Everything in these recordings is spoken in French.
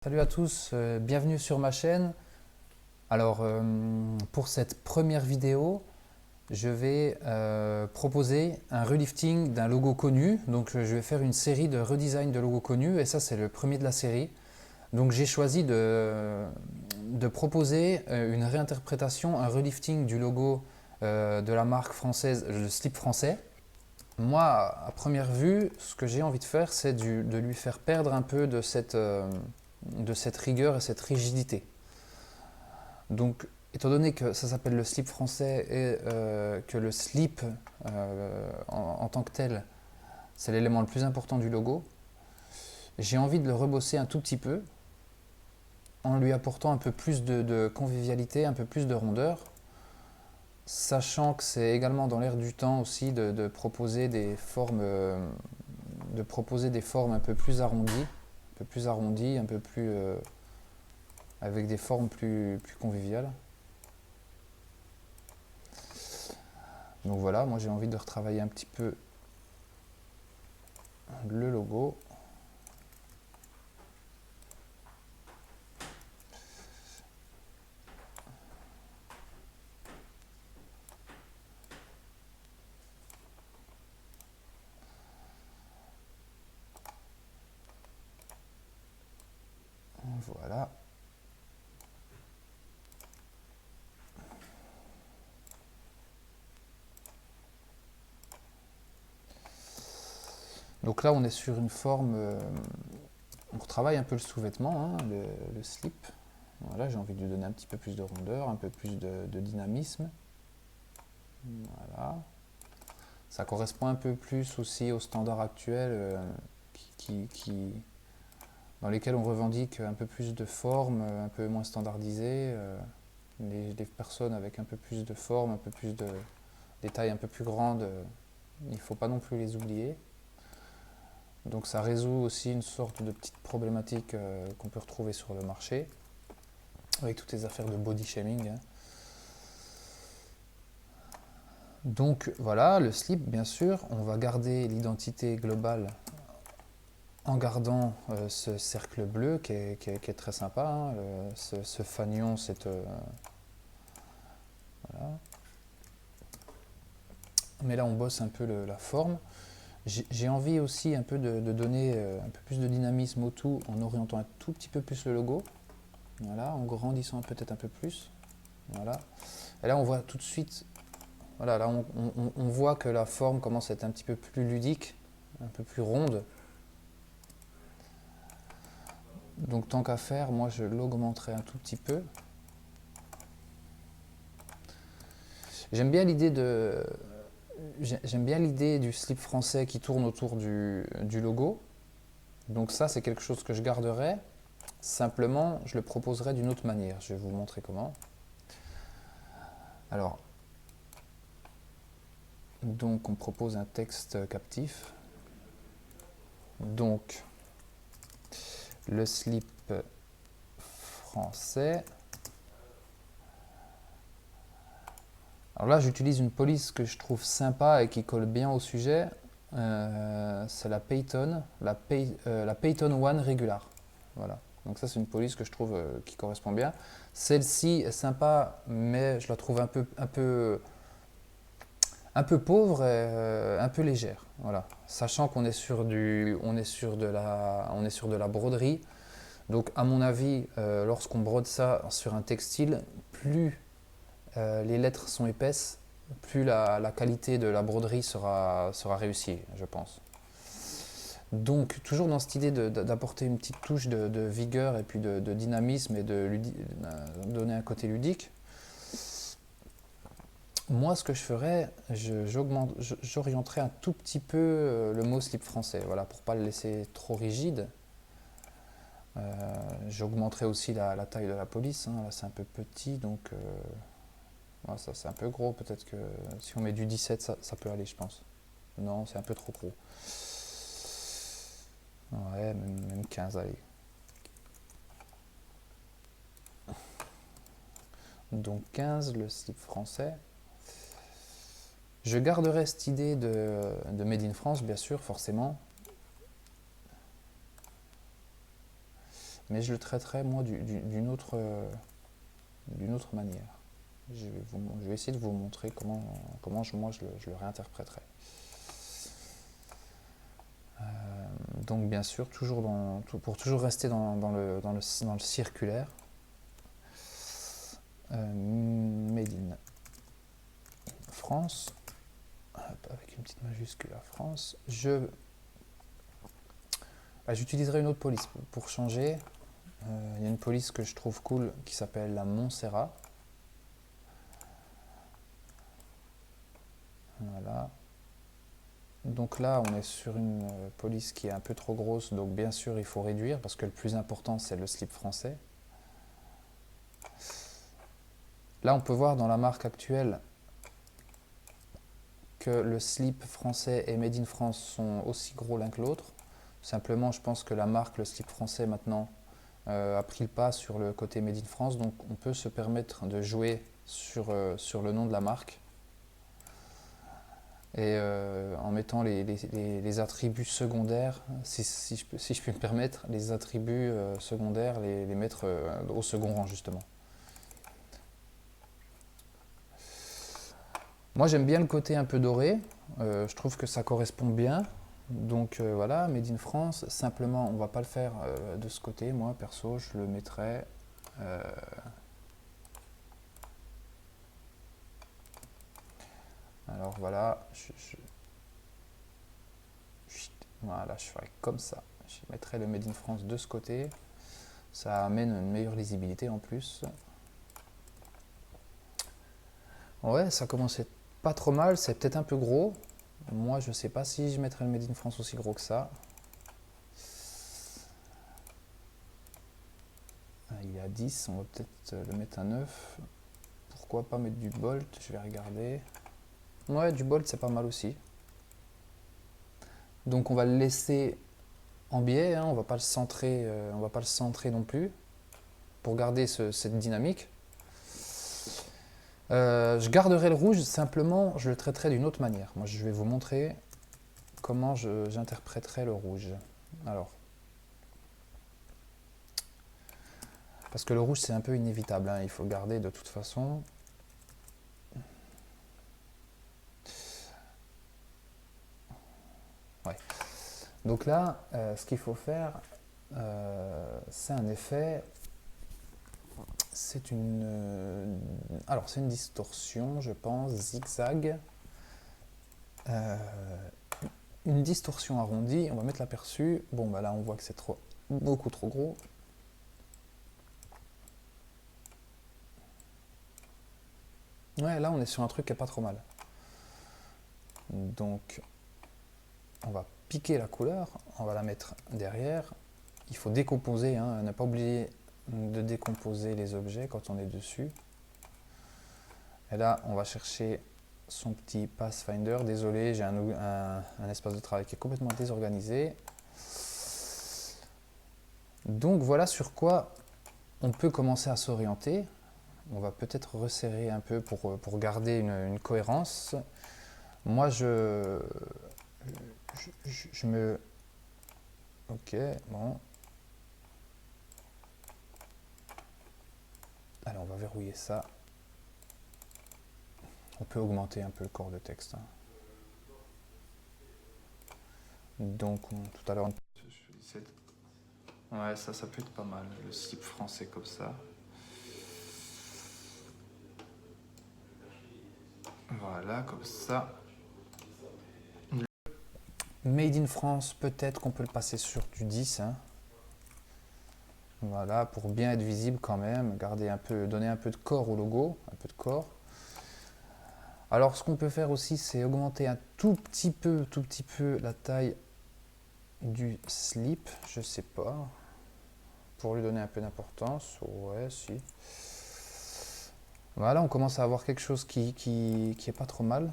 Salut à tous, bienvenue sur ma chaîne. Alors pour cette première vidéo, je vais proposer un relifting d'un logo connu. Donc je vais faire une série de redesign de logos connus et ça c'est le premier de la série. Donc j'ai choisi de proposer une réinterprétation, un relifting du logo de la marque française, le slip français. Moi, à première vue, ce que j'ai envie de faire, c'est de lui faire perdre un peu de cette rigueur et cette rigidité. Donc, étant donné que ça s'appelle le slip français et que le slip en tant que tel, c'est l'élément le plus important du logo, j'ai envie de le rebosser un tout petit peu en lui apportant un peu plus de convivialité, un peu plus de rondeur, sachant que c'est également dans l'air du temps aussi de proposer des formes un peu plus arrondies, un peu plus avec des formes plus conviviales. Donc voilà, moi j'ai envie de retravailler un petit peu le logo. Voilà. Donc là on est sur une forme, on retravaille un peu le sous-vêtement, hein, le slip. Voilà, j'ai envie de lui donner un petit peu plus de rondeur, un peu plus de dynamisme. Voilà. Ça correspond un peu plus aussi aux standards actuels dans lesquels on revendique un peu plus de forme, un peu moins standardisée. Les personnes avec un peu plus de forme, un peu plus des tailles un peu plus grandes, il ne faut pas non plus les oublier. Donc ça résout aussi une sorte de petite problématique qu'on peut retrouver sur le marché, avec toutes les affaires de body shaming. Donc voilà, le slip, bien sûr, on va garder l'identité globale en gardant ce cercle bleu qui est très sympa, hein, ce fanion, voilà. Mais là on bosse un peu la forme. J'ai envie aussi un peu de donner un peu plus de dynamisme au tout en orientant un tout petit peu plus le logo. Voilà, en grandissant peut-être un peu plus. Voilà. Et là on voit tout de suite, voilà, là on voit que la forme commence à être un petit peu plus ludique, un peu plus ronde. Donc tant qu'à faire, moi je l'augmenterai un tout petit peu. J'aime bien l'idée de, J'aime bien l'idée du slip français qui tourne autour du logo. Donc ça c'est quelque chose que je garderai. Simplement, je le proposerai d'une autre manière. Je vais vous montrer comment. Alors, donc on propose un texte captif. Donc, le slip français. Alors là, j'utilise une police que je trouve sympa et qui colle bien au sujet. C'est la Payton, la Payton One Regular. Voilà. Donc ça, c'est une police que je trouve qui correspond bien. Celle-ci est sympa, mais je la trouve un peu pauvre et un peu légère. Voilà. Sachant qu'on est sur on est sur de la broderie. Donc à mon avis, lorsqu'on brode ça sur un textile, plus les lettres sont épaisses, plus la qualité de la broderie sera réussie, je pense. Donc toujours dans cette idée d'apporter une petite touche de vigueur et puis de dynamisme et de donner un côté ludique, moi ce que je ferais, j'orienterais un tout petit peu le mot slip français, voilà, pour ne pas le laisser trop rigide. J'augmenterai aussi la taille de la police, hein. Là c'est un peu petit, donc ouais, ça c'est un peu gros. Peut-être que si on met du 17, ça peut aller, je pense. Non, c'est un peu trop gros. Ouais, même 15, allez. Donc 15, le slip français. Je garderai cette idée de Made in France, bien sûr, forcément. Mais je le traiterai moi d'une autre manière. Je vais essayer de vous montrer comment je le réinterpréterai. Donc bien sûr, pour toujours rester dans le circulaire, Made in France, avec une petite majuscule à France, j'utiliserai une autre police pour changer. Il y a une police que je trouve cool qui s'appelle la Montserrat. Voilà. Donc là, on est sur une police qui est un peu trop grosse, donc bien sûr, il faut réduire parce que le plus important, c'est le slip français. Là, on peut voir dans la marque actuelle que le slip français et Made in France sont aussi gros l'un que l'autre. Simplement, je pense que la marque, le slip français maintenant, a pris le pas sur le côté Made in France, donc on peut se permettre de jouer sur le nom de la marque et en mettant les attributs secondaires, si je puis me permettre, les attributs secondaires, les mettre au second rang justement. Moi j'aime bien le côté un peu doré, je trouve que ça correspond bien. Donc voilà, Made in France, simplement on va pas le faire de ce côté, moi perso je le mettrais alors voilà, voilà, je ferai comme ça, je mettrai le Made in France de ce côté, ça amène une meilleure lisibilité en plus. Ouais, ça commençait pas trop mal, c'est peut-être un peu gros. Moi, je sais pas si je mettrais le Made in France aussi gros que ça. Il est à 10, on va peut-être le mettre à 9. Pourquoi pas mettre du Bolt? Je vais regarder. Ouais, du Bolt, c'est pas mal aussi. Donc on va le laisser en biais, hein, on va pas le centrer non plus, pour garder cette dynamique. Je garderai le rouge, simplement je le traiterai d'une autre manière. Moi je vais vous montrer comment j'interpréterai le rouge. Alors, parce que le rouge c'est un peu inévitable, hein, il faut le garder de toute façon. Ouais. Donc là, ce qu'il faut faire, c'est un effet. C'est une distorsion, je pense, zigzag. Une distorsion arrondie, on va mettre l'aperçu. Bon, bah là, on voit que c'est beaucoup trop gros. Ouais, là, on est sur un truc qui est pas trop mal. Donc, on va piquer la couleur, on va la mettre derrière. Il faut décomposer, hein, ne pas oublier de décomposer les objets quand on est dessus. Et là, on va chercher son petit Pathfinder. Désolé, j'ai un espace de travail qui est complètement désorganisé. Donc voilà sur quoi on peut commencer à s'orienter. On va peut-être resserrer un peu pour garder une cohérence. Moi, je me... Ok, bon. Allez, on va verrouiller ça. On peut augmenter un peu le corps de texte. Hein. Donc, tout à l'heure... Ouais, ça peut être pas mal, le slip français comme ça. Voilà, comme ça. Made in France, peut-être qu'on peut le passer sur du 10. Hein. Voilà, pour bien être visible quand même, donner un peu de corps au logo, un peu de corps. Alors, ce qu'on peut faire aussi, c'est augmenter un tout petit peu la taille du slip, je sais pas, pour lui donner un peu d'importance. Ouais, si. Voilà, on commence à avoir quelque chose qui est pas trop mal.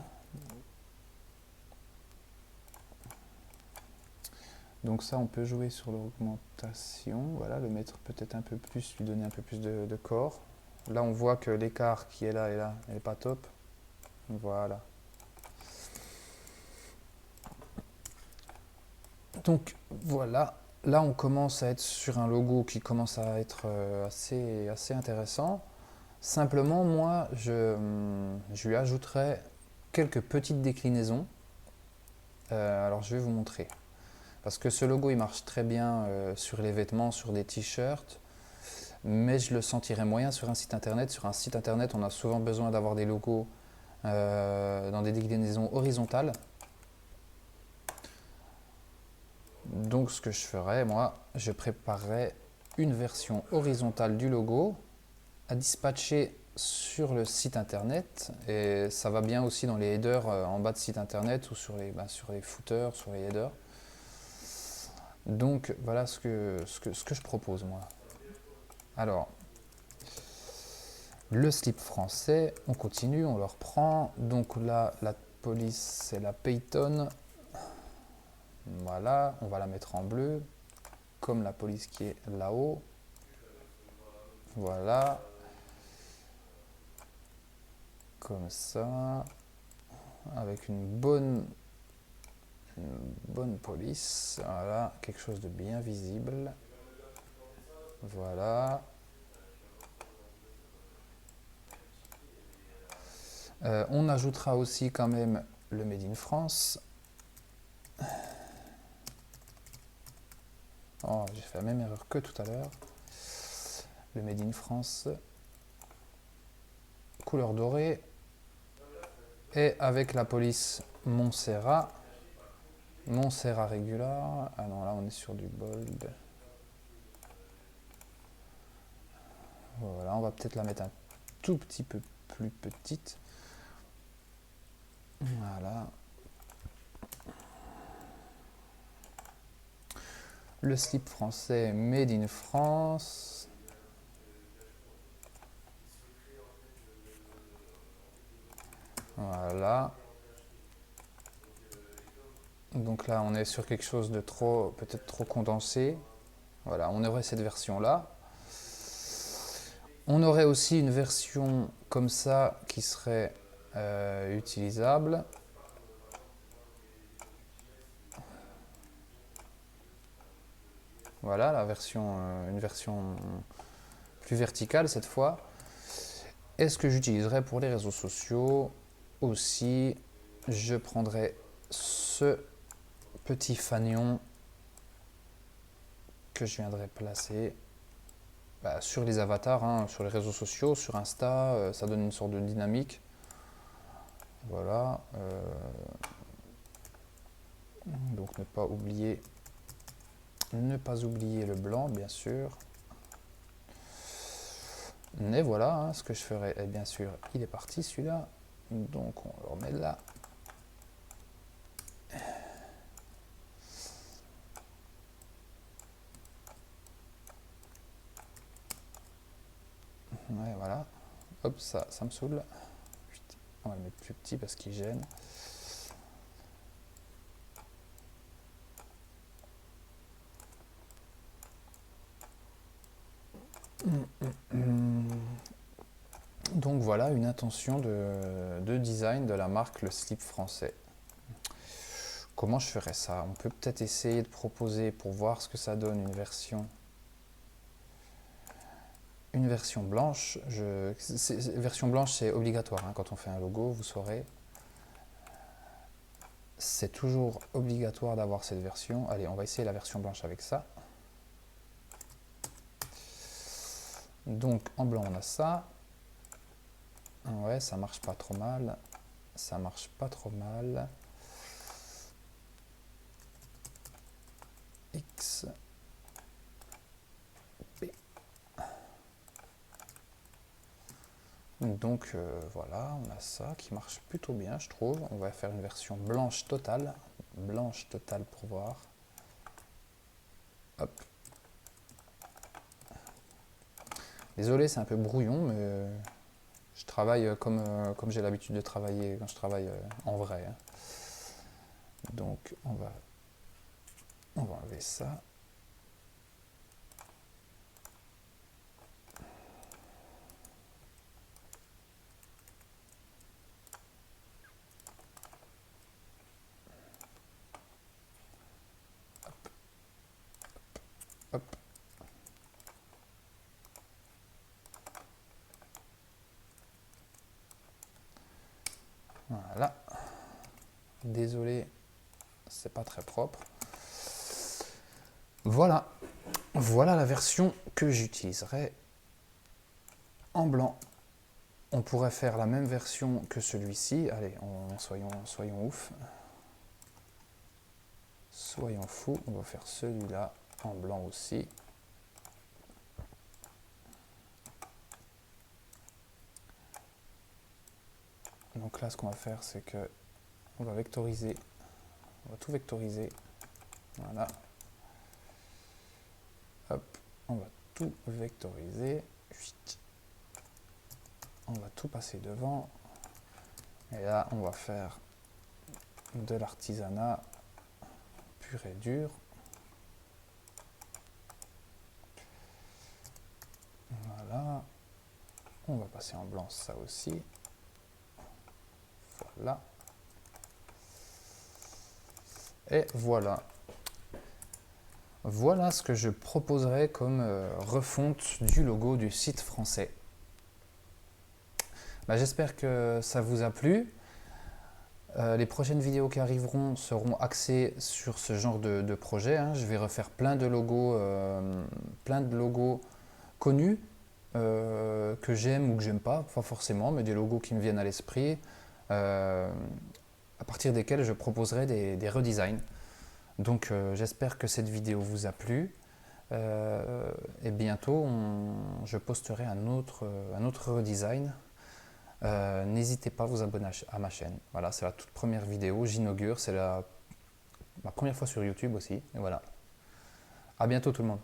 Donc ça, on peut jouer sur l'augmentation, voilà, le mettre peut-être un peu plus, lui donner un peu plus de corps. Là, on voit que l'écart qui est là et là, elle n'est pas top. Voilà. Donc voilà, là, on commence à être sur un logo qui commence à être assez intéressant. Simplement, moi, je lui ajouterai quelques petites déclinaisons. Alors, je vais vous montrer. Parce que ce logo, il marche très bien sur les vêtements, sur des t-shirts, mais je le sentirais moyen sur un site internet. Sur un site internet, on a souvent besoin d'avoir des logos dans des déclinaisons horizontales. Donc ce que je ferais, moi, je préparerais une version horizontale du logo à dispatcher sur le site internet, et ça va bien aussi dans les headers en bas de site internet ou sur les footers, sur les headers. Donc voilà ce que je propose moi. Alors, le slip français, on continue, on le reprend. Donc là, la police, c'est la Payton. Voilà, on va la mettre en bleu, comme la police qui est là-haut. Voilà. Comme ça. Avec une bonne police. Voilà, quelque chose de bien visible. Voilà. On ajoutera aussi quand même le Made in France. Oh, j'ai fait la même erreur que tout à l'heure. Le Made in France. Couleur dorée. Et avec la police Montserrat. Montserrat Regular. Ah non, là on est sur du bold. Voilà, on va peut-être la mettre un tout petit peu plus petite. Voilà. Le slip français Made in France. Voilà. Donc là, on est sur quelque chose de peut-être trop condensé. Voilà, on aurait cette version-là. On aurait aussi une version comme ça qui serait utilisable. Voilà, une version plus verticale cette fois. Et ce que j'utiliserai pour les réseaux sociaux aussi, je prendrai ce petit fanion que je viendrai placer sur les avatars, hein, sur les réseaux sociaux, sur Insta, ça donne une sorte de dynamique. Voilà. Donc ne pas oublier le blanc, bien sûr. Et voilà, hein, ce que je ferai. Et bien sûr, il est parti celui-là. Donc on le remet là. Ouais, voilà. Hop, ça me saoule. On va le mettre plus petit parce qu'il gêne. Donc voilà une intention de design de la marque Le Slip Français. Comment je ferais ça? On peut peut-être essayer de proposer pour voir ce que ça donne une version blanche. Version blanche, c'est obligatoire hein, quand on fait un logo, vous saurez. C'est toujours obligatoire d'avoir cette version. Allez, on va essayer la version blanche avec ça. Donc en blanc, on a ça. Ouais, ça marche pas trop mal. Ça marche pas trop mal. X. B. Donc voilà, on a ça qui marche plutôt bien, je trouve. On va faire une version blanche totale. Blanche totale pour voir. Hop. Désolé, c'est un peu brouillon, mais je travaille comme j'ai l'habitude de travailler quand je travaille en vrai. Hein. Donc on va enlever ça. Voilà. Désolé, c'est pas très propre. Voilà. Voilà la version que j'utiliserai en blanc. On pourrait faire la même version que celui-ci. Allez, soyons ouf. Soyons fous. On va faire celui-là en blanc aussi. Donc là, ce qu'on va faire, c'est que on va vectoriser. On va tout vectoriser. Voilà. Hop, on va tout vectoriser. On va tout passer devant. Et là, on va faire de l'artisanat pur et dur. Voilà. On va passer en blanc ça aussi. Voilà. Et voilà. Voilà ce que je proposerai comme refonte du logo du site français. J'espère que ça vous a plu. Les prochaines vidéos qui arriveront seront axées sur ce genre de projet. Je vais refaire plein de logos connus que j'aime ou que j'aime pas forcément, mais des logos qui me viennent à l'esprit, à partir desquels je proposerai des redesigns. Donc j'espère que cette vidéo vous a plu. Et bientôt, je posterai un autre redesign. N'hésitez pas à vous abonner à ma chaîne. Voilà, c'est la toute première vidéo, j'inaugure, c'est ma première fois sur YouTube aussi. Et voilà. À bientôt tout le monde.